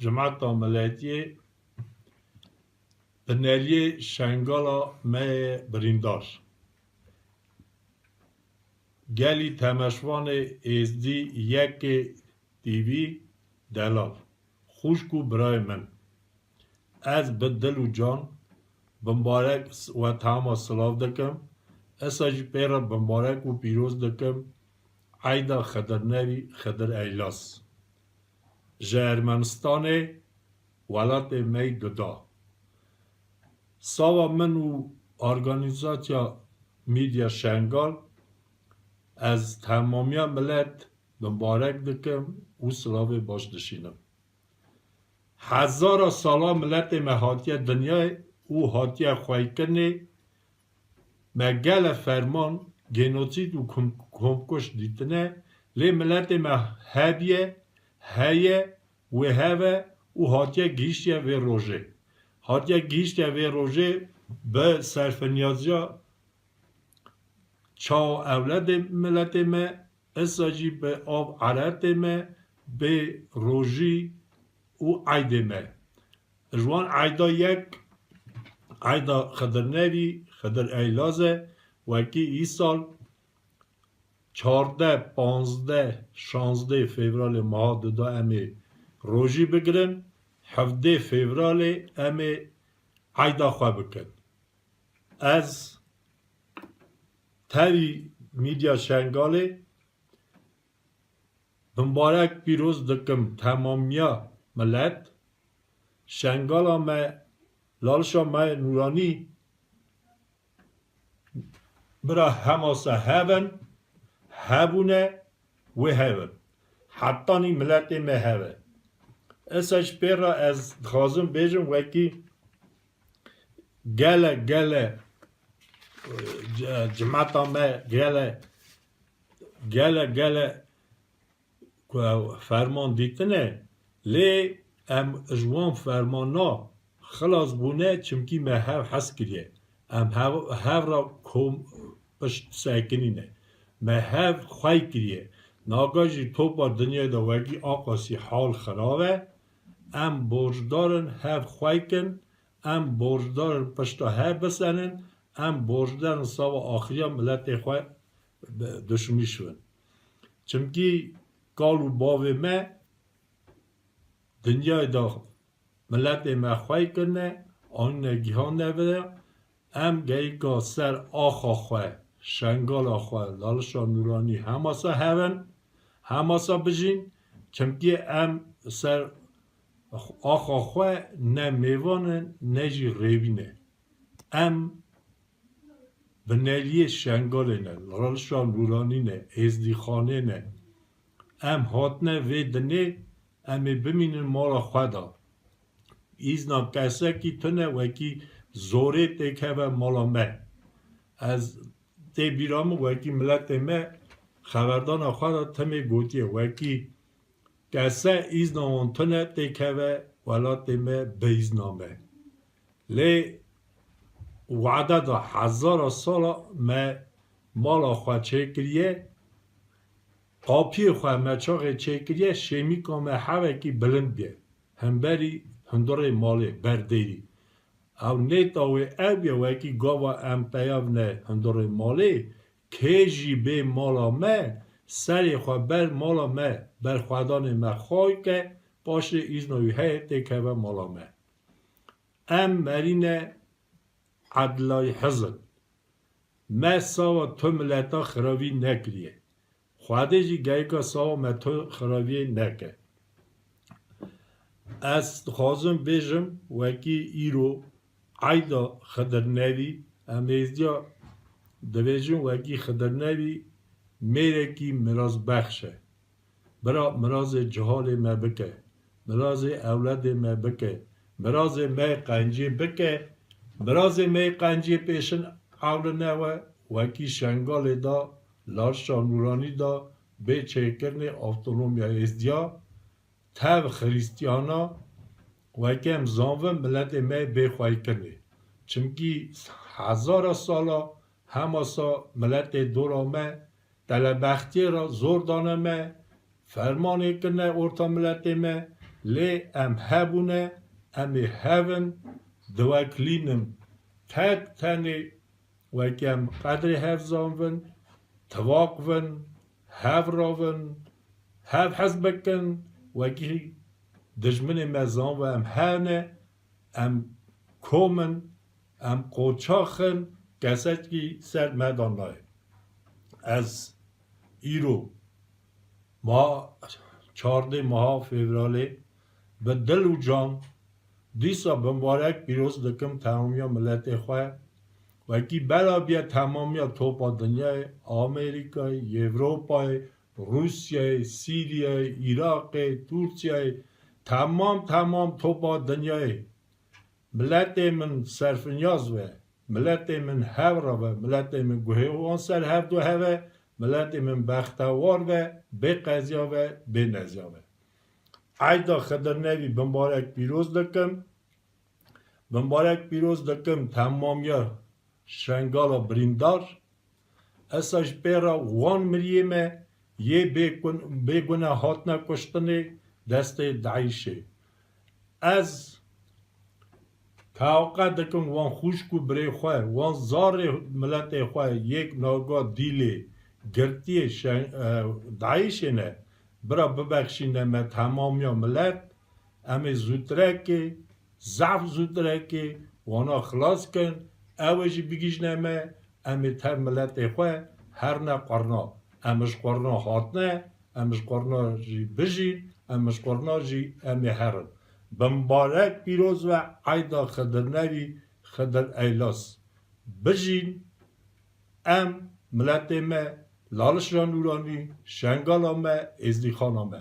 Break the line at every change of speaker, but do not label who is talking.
جماعت ملیتی بنالی شنگالا می بریندار گلی تمشوان ازدی یک تیوی دلال خوشکو برای من از بدل و جان بمبارک و تمام سلاف دکم اساجی پیرا بمبارک و پیروز دکم ایدا خدر نبی خدر ایلاس جرمنستان ولات می گدا ساوا من و ارگانیزاتیا میدیا شنگال از تمامی ملت بمبارک دکم و سلاف باش دشینم هزار سالا ملت مهاتیه دنیای او هاتیه خواهی کنه مگل فرمان گنوسید و کمکش دیتنه لی ملت مهبیه هیه و هوه او هاتیه گیشتیه و روژه هاتیه گیشتیه و روژه به صرف نیازیا چاو اولاد ملت ما اساجی به آب عرات ما به روژی او عیده ما جوان عیدا یک عیدا خدر نبی خدر ایلازه وکی ای سال 14 15 16 فوریه ماه دا امی روژی بگرن 17 فوریه امی عیدا خواه بکن از تاوی میدیا شنگاله بمبارک پیروز دکم تمامیا ملت شنگالا ما لالشا ما نورانی برا هماسا هون هبونه و هون حتی نی ملت ما هون اساش پیرا از خازم بیجم وکی گله جماعتا ما گله فرمان دیتنه لی ام جوان فرمانا خلاص بونه چمکی ما هف حس کریه ام هف را کم پشت ساکنینه ما هف خواهی کریه ناگاجی تو با دنیا دا وگی آقاسی حال خرابه ام برجدارن هف خواهی کن ام برجدارن پشتا هف بسنن ام برجدارن ساوا آخریا ملت خواه دشمی شون چمکی قالو باوی ما دنیا دا ملت ما خواهی کنه آن نگیهان نبره ام گئی که سر آخا خواه شنگال خواه لالشا نورانی هماسا هون هماسا بجین چمکی ام سر آخا خواه نه میوانه نه جی ریوینه ام بنالی شنگاله نه لالشا نورانی نه ازدی خانه نه ام هاتنه ویدنه امی بمینن مالا خدا ایزنا کسا کی تنه وکی زوره تکه و مالا مه از تی بیرام وکی ملت مه خبردان خدا تمه گوتیه وکی کسا ایزنا اون تنه تکه و ولات مه بیزنا مه لی وعده دا 1000 سالا مه مالا خوا چه کریه قاپی خواه مچاق چکریه شمی کامه حوکی بلند بیه همبری هنداره ماله بردیری او نیت اوی او بیه وکی گاوا ام پیاو نه هنداره ماله کجی به مالا مه سری خواه بر مالا مه بر خوادان مه خواه که باشه ایزنوی هیته که و مالا مه ام مرینه عدلای حزن مه ساوا تو ملتا خراوی نکریه خواهده جی گئی که ساوا متو خرابیه نکه از خوازم بیجم وکی ایرو ایدا خدر نبی امیزدیا دویجم وکی خدر نبی میره کی مراز بخشه برا مراز جهال ما بکه مراز اولاد ما بکه مراز ما قنجی بکه مراز ما قنجی پیشن اولنه وکی شنگال دا لارشا نورانی دا به چهکرن автономیا ازدیا تب خریستیانا وکم زانوه ملت ما بخواهی کرنه چمکی 1000 سالا هماسا ملت دورا ما دلبختی را زور دانه ما فرمانه کنه ارتا ملت ما لی ام هبونه ام هون دوکلینم تک تنی وکم قدر هفزانون تواقون هفراون هف حزبکن وکی دجمن مزان و ام هانه ام کومن ام قوچاخن کسد کی سر مدانای از ایرو ما 14 ماه فevرالی به دل و جان دیسا بمبارک پیروز دکم تمامی ملت خواه و کی بلا بیا تمامی توپا دنیای آمریکای، اروپای، روسیه، سیریه، عراق، ترکیه تمام توپا دنیای ملت من صرف نیاز و ملت من هورا و ملت من گوهوان سر هر دو هوه ملت من بختوار و به قضیا و به نزیا و ایدا خیدر نبی بمبارک پیروز دکم تمامی شنگال بریندار اساش پیرا وان مریمه یه بگونه هاتنا کشتنه دست دعیشه از توقع دکم وان خوشکو بری خواه وان زار ملت خواه یک ناگاه دیلی گرتی دعیشه نه برا ببخشینه ما تمامی ملت امی زودره که ضعف زودره که وانا خلاص کن اوجی بگیش نمه امی تر ملت خواه هر نه قرنا امش قرنا هاتنه امش قرنا جی بجین امش قرنا جی امی هرن بمبارک پیروز و ایدا خیدر نبی خیدر ایلاس بجین ام ملت ما لالش را نورانی شنگال ما ازدیخان ما